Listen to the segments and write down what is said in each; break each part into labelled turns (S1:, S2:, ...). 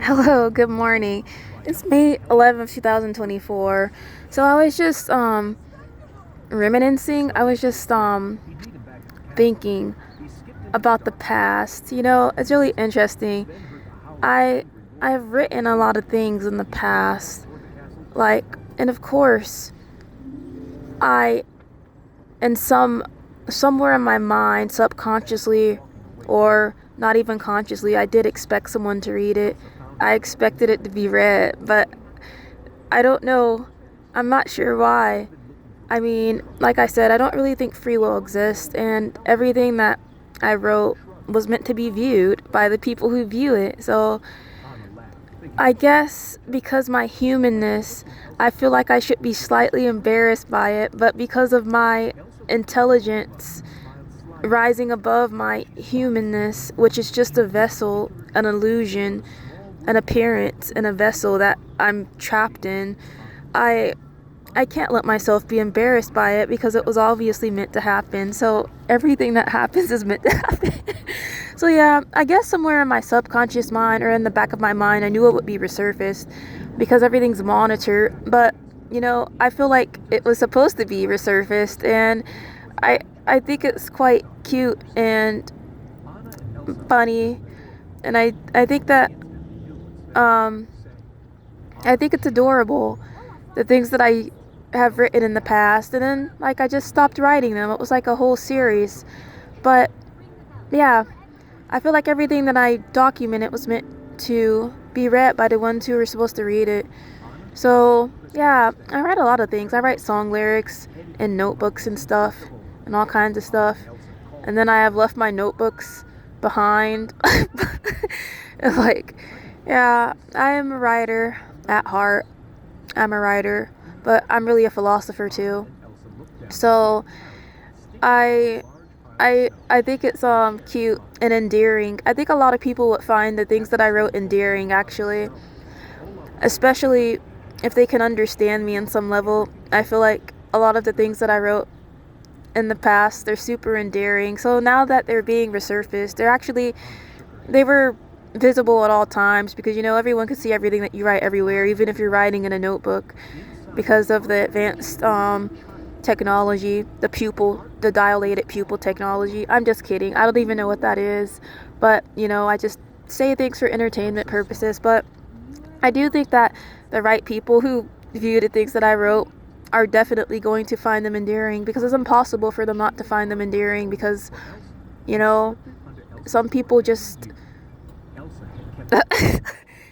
S1: Hello, good morning. It's May 11th, 2024. So I was just reminiscing. I was just thinking about the past. It's really interesting. I I've written a lot of things in the past. Like, and of course, I in somewhere in my mind, subconsciously or not even consciously, I did expect someone to read it. I expected it to be read, but I don't know. I'm not sure why. I mean, like I said, I don't really think free will exists, and everything that I wrote was meant to be viewed by the people who view it. So I guess because my humanness, I feel like I should be slightly embarrassed by it, but because of my intelligence rising above my humanness, which is just a vessel, an illusion, an appearance in a vessel that I'm trapped in, I I can't let myself be embarrassed by it because it was obviously meant to happen. So everything that happens is meant to happen. So yeah, I guess somewhere in my subconscious mind or in the back of my mind, I knew it would be resurfaced because everything's monitored. But I feel like it was supposed to be resurfaced, and I think it's quite cute and funny, and I think that um I think it's adorable, the things that I have written in the past, and then like I just stopped writing them. It was like a whole series. But yeah, I feel like everything that I documented was meant to be read by the ones who were supposed to read it. So yeah, I write a lot of things. I write song lyrics in notebooks and stuff and all kinds of stuff. And then I have left my notebooks behind. Like, yeah, I am a writer at heart. I'm a writer, but I'm really a philosopher too. So I I think it's cute and endearing. I think a lot of people would find the things that I wrote endearing actually, especially if they can understand me on some level. I feel like a lot of the things that I wrote in the past, they're super endearing. So now that they're being resurfaced, they were visible at all times because everyone can see everything that you write everywhere, even if you're writing in a notebook, because of the advanced technology, the dilated pupil technology. I'm just kidding. I don't even know what that is, but I just say things for entertainment purposes. But I do think that the right people who view the things that I wrote are definitely going to find them endearing, because it's impossible for them not to find them endearing, because you know some people just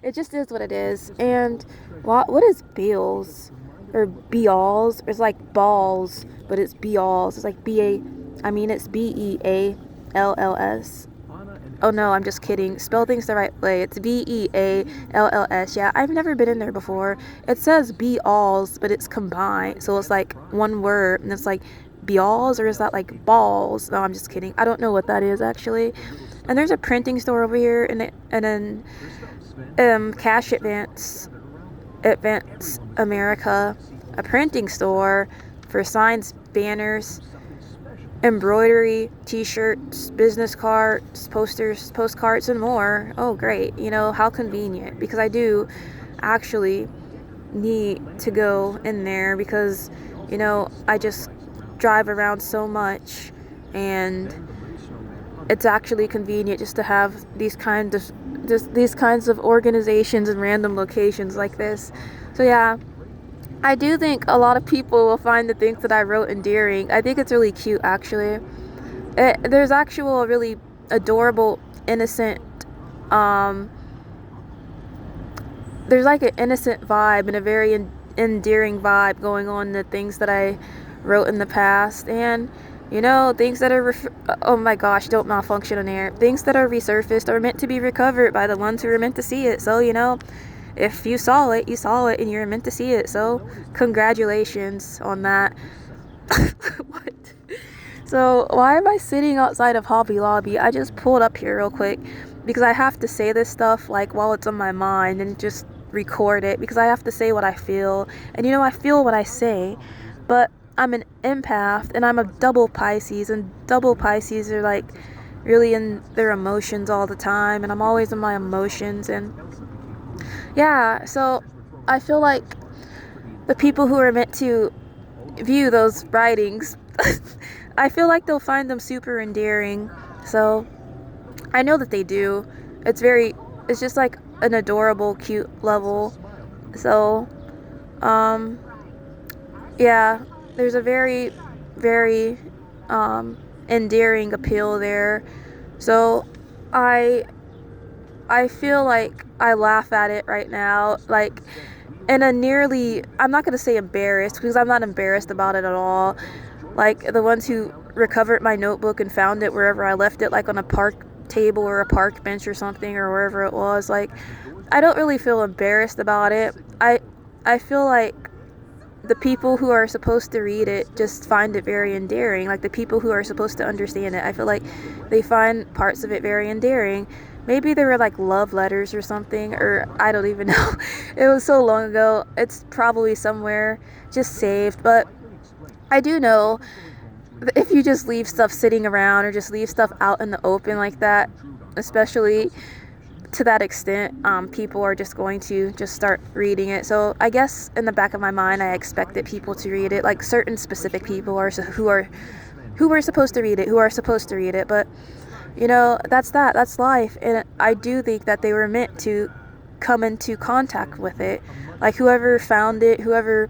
S1: it just is what it is. And what is bills or beals? It's like balls, but it's beals. It's like it's Bealls. Oh no, I'm just kidding. Spell things the right way. It's Bealls. Yeah, I've never been in there before. It says be alls, but it's combined. So it's like one word, and it's like beals, or is that like balls? No, I'm just kidding. I don't know what that is actually. And there's a printing store over here, and then Cash Advance America, a printing store for signs, banners, embroidery, t-shirts, business cards, posters, postcards, and more. Oh great, how convenient, because I do actually need to go in there because I just drive around so much, and it's actually convenient just to have these kinds of organizations and random locations like this. So yeah, I do think a lot of people will find the things that I wrote endearing. I think it's really cute, actually. There's actual really adorable, innocent, um, there's like an innocent vibe and a very endearing vibe going on in the things that I wrote in the past. And, things that are, oh my gosh, don't malfunction on air. Things that are resurfaced are meant to be recovered by the ones who are meant to see it. So, if you saw it, you saw it, and you're meant to see it. So, congratulations on that. What? So, why am I sitting outside of Hobby Lobby? I just pulled up here real quick because I have to say this stuff like while it's on my mind and just record it, because I have to say what I feel. And I feel what I say, but I'm an empath and I'm a double Pisces, and double Pisces are really in their emotions all the time, and I'm always in my emotions. And Yeah, so I feel like the people who are meant to view those writings, I feel like they'll find them super endearing. So I know that they do. It's very, it's just like an adorable, cute level. So, um, yeah, there's a very, very, um, endearing appeal there. So I, I feel like I laugh at it right now, like in a nearly, I'm not gonna say embarrassed because I'm not embarrassed about it at all. Like the ones who recovered my notebook and found it wherever I left it, like on a park table or a park bench or something or wherever it was. Like I don't really feel embarrassed about it. I feel like the people who are supposed to read it just find it very endearing. Like the people who are supposed to understand it, I feel like they find parts of it very endearing. Maybe they were like love letters or something, or I don't even know. It was so long ago. It's probably somewhere just saved. But I do know that if you just leave stuff sitting around or just leave stuff out in the open like that, especially to that extent, people are just going to just start reading it. So I guess in the back of my mind, I expected people to read it, like certain specific people are who are supposed to read it, who are supposed to read it. But that's that. That's life, and I do think that they were meant to come into contact with it. Like whoever found it, whoever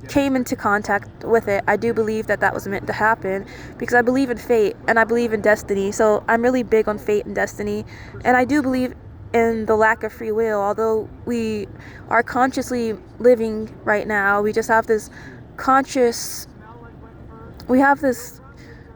S1: came into contact with it, I do believe that that was meant to happen because I believe in fate and I believe in destiny. So I'm really big on fate and destiny, and I do believe in the lack of free will. Although we are consciously living right now, we just have this conscious we have this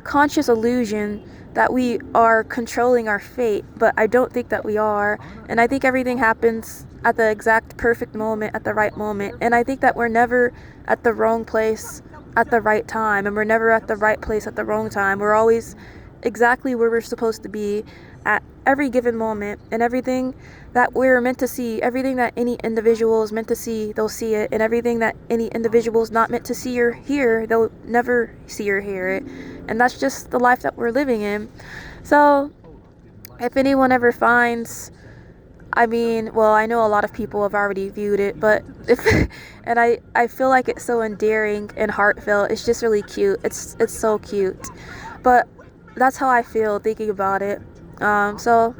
S1: conscious illusion that we are controlling our fate, but I don't think that we are. And I think everything happens at the exact perfect moment, at the right moment. And I think that we're never at the wrong place at the right time, and we're never at the right place at the wrong time. We're always exactly where we're supposed to be at every given moment, and everything that we're meant to see, everything that any individual is meant to see, they'll see it, and everything that any individual is not meant to see or hear, they'll never see or hear it. And that's just the life that we're living in. So if anyone ever finds, I mean, well, I know a lot of people have already viewed it, but if and I feel like it's so endearing and heartfelt. It's just really cute. It's so cute. But that's how I feel thinking about it. So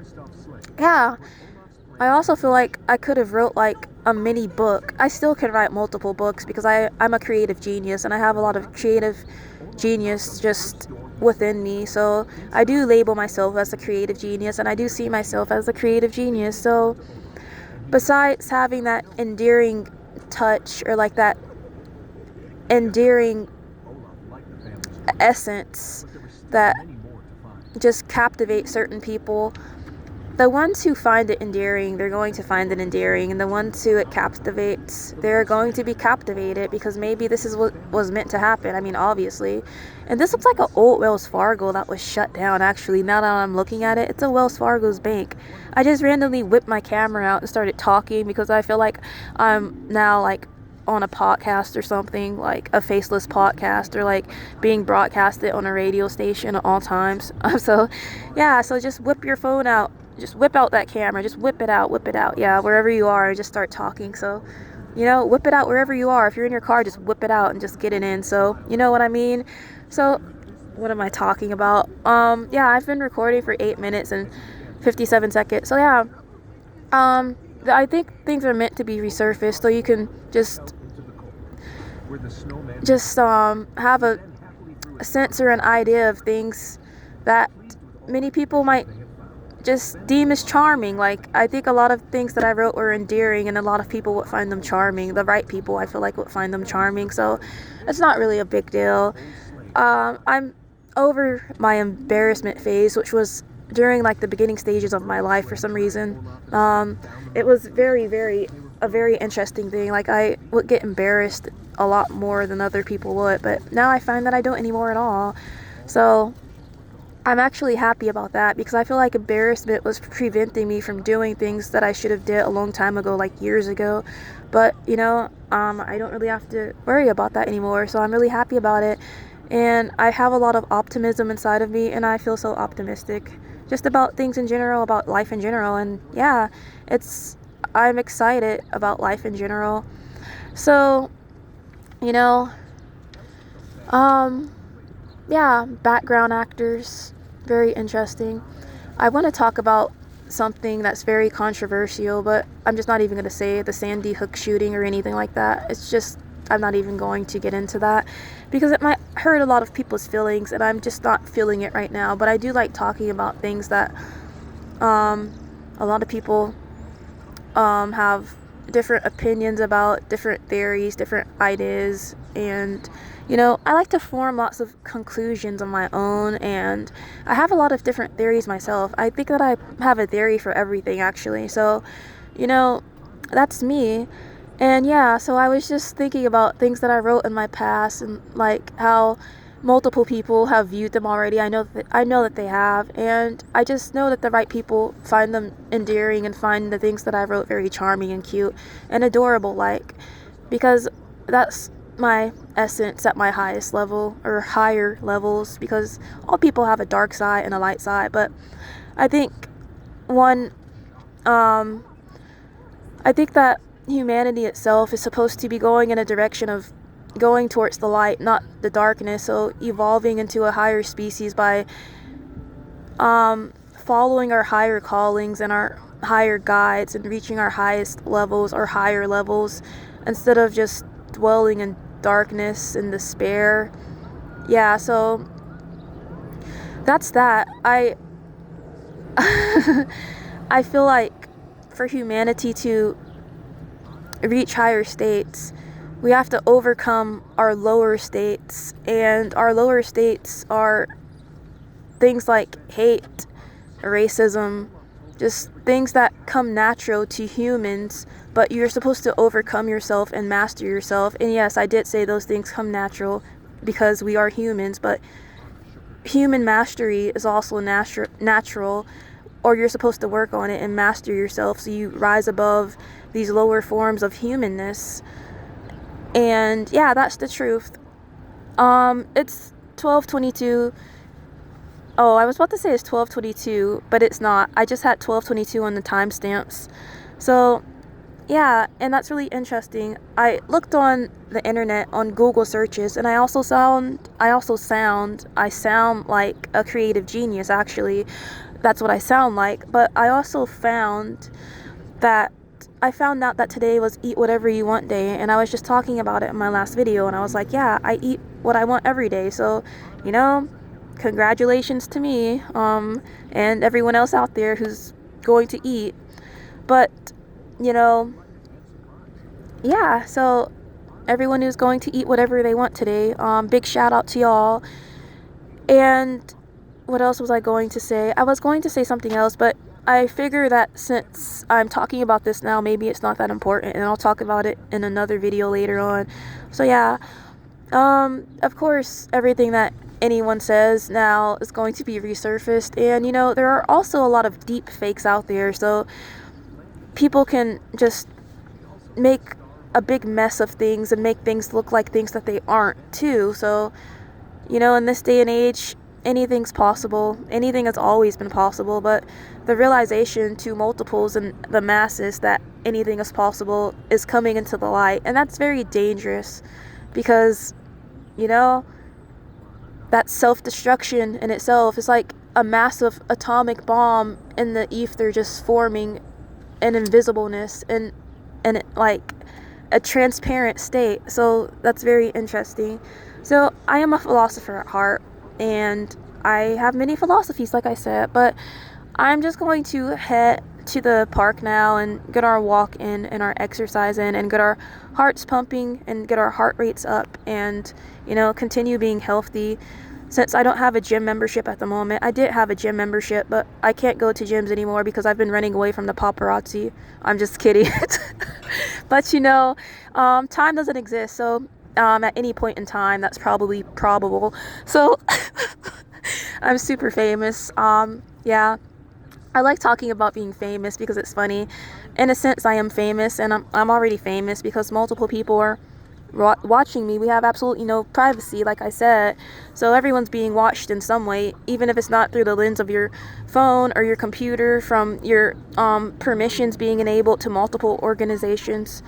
S1: yeah, I also feel like I could have wrote like a mini book. I still can write multiple books because I'm a creative genius and I have a lot of creative genius just within me. So I do label myself as a creative genius and I do see myself as a creative genius. So besides having that endearing touch or like that endearing essence that just captivates certain people, the ones who find it endearing, they're going to find it endearing, and the ones who it captivates, they're going to be captivated because maybe this is what was meant to happen. I mean, obviously. And this looks like an old Wells Fargo that was shut down, actually. Now that I'm looking at it, it's a Wells Fargo's bank. I just randomly whipped my camera out and started talking because I feel like I'm now, like, on a podcast or something, like a faceless podcast, or like being broadcasted on a radio station at all times. So yeah, so just whip your phone out, just whip out that camera, just whip it out, yeah, wherever you are, just start talking. So whip it out wherever you are. If you're in your car, just whip it out and just get it in. So you know what I mean. So what am I talking about? Yeah, I've been recording for 8 minutes and 57 seconds. So yeah, I think things are meant to be resurfaced so you can just have a sense or an idea of things that many people might just deem as charming. Like, I think a lot of things that I wrote were endearing, and a lot of people would find them charming. The right people, I feel like, would find them charming. So it's not really a big deal. I'm over my embarrassment phase, which was during like the beginning stages of my life for some reason. It was a very interesting thing. Like, I would get embarrassed a lot more than other people would, but now I find that I don't anymore at all. So I'm actually happy about that because I feel like embarrassment was preventing me from doing things that I should have did a long time ago, like years ago. But I don't really have to worry about that anymore. So I'm really happy about it, and I have a lot of optimism inside of me, and I feel so optimistic just about things in general, about life in general. And yeah, it's I'm excited about life in general. So, you know, um, yeah, background actors, very interesting. I want to talk about something that's very controversial, but I'm just not even going to say the Sandy Hook shooting or anything like that. It's just, I'm not even going to get into that because it might hurt a lot of people's feelings, and I'm just not feeling it right now. But I do like talking about things that um, a lot of people have different opinions about, different theories, different ideas, and I like to form lots of conclusions on my own, and I have a lot of different theories myself. I think that I have a theory for everything, actually. So, you know, that's me. And yeah, so I was just thinking about things that I wrote in my past and like how multiple people have viewed them already. I know that they have, and I just know that the right people find them endearing and find the things that I wrote very charming and cute and adorable, like, because that's my essence at my highest level or higher levels, because all people have a dark side and a light side. But I think one um I think that humanity itself is supposed to be going in a direction of going towards the light, not the darkness. So evolving into a higher species by following our higher callings and our higher guides and reaching our highest levels or higher levels instead of just dwelling in darkness and despair. Yeah, so that's that. I feel like for humanity to reach higher states, we have to overcome our lower states, and our lower states are things like hate, racism, just things that come natural to humans, but you're supposed to overcome yourself and master yourself. And yes, I did say those things come natural because we are humans, but human mastery is also natural, or you're supposed to work on it and master yourself so you rise above these lower forms of humanness. And yeah, that's the truth. It's 12:22. Oh, I was about to say it's 12:22, but it's not. I just had 12:22 on the timestamps. So, yeah, and that's really interesting. I looked on the internet on Google searches, and I sound like a creative genius, actually. That's what I sound like. But I also that I found out that today was Eat Whatever You Want Day, and I was just talking about it in my last video, and I was like, yeah, I eat what I want every day. So, you know, congratulations to me, and everyone else out there who's going to eat. But, you know, yeah, so everyone who's going to eat whatever they want today, big shout out to y'all. And what else was I going to say? I was going to say something else, but I figure that since I'm talking about this now, maybe it's not that important, and I'll talk about it in another video later on. So yeah, of course, everything that anyone says now is going to be resurfaced, and there are also a lot of deep fakes out there, so people can just make a big mess of things and make things look like things that they aren't too. So, in this day and age, anything's possible. Anything has always been possible, but the realization to multiples and the masses that anything is possible is coming into the light, and that's very dangerous because, that self-destruction in itself is like a massive atomic bomb in the ether just forming an invisibleness and like a transparent state. So that's very interesting. So I am a philosopher at heart, and I have many philosophies, like I said, but I'm just going to head to the park now and get our walk in and our exercise in and get our hearts pumping and get our heart rates up and, continue being healthy. Since I don't have a gym membership at the moment, I did have a gym membership, but I can't go to gyms anymore because I've been running away from the paparazzi. I'm just kidding. But, time doesn't exist. So at any point in time, that's probably probable. So I'm super famous. Yeah. I like talking about being famous because it's funny. In a sense, I am famous, and I'm already famous because multiple people are watching me. We have absolutely no privacy, like I said. So everyone's being watched in some way, even if it's not through the lens of your phone or your computer, from your permissions being enabled to multiple organizations.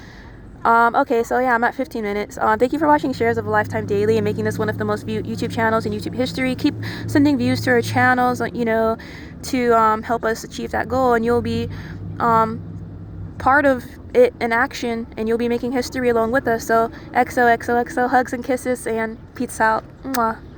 S1: Okay, so yeah, I'm at 15 minutes. Thank you for watching Shares of a Lifetime Daily and making this one of the most viewed YouTube channels in YouTube history. Keep sending views to our channels, to help us achieve that goal, and you'll be um, part of it in action, and you'll be making history along with us. So XOXOXO, hugs and kisses, and peace out. Mwah.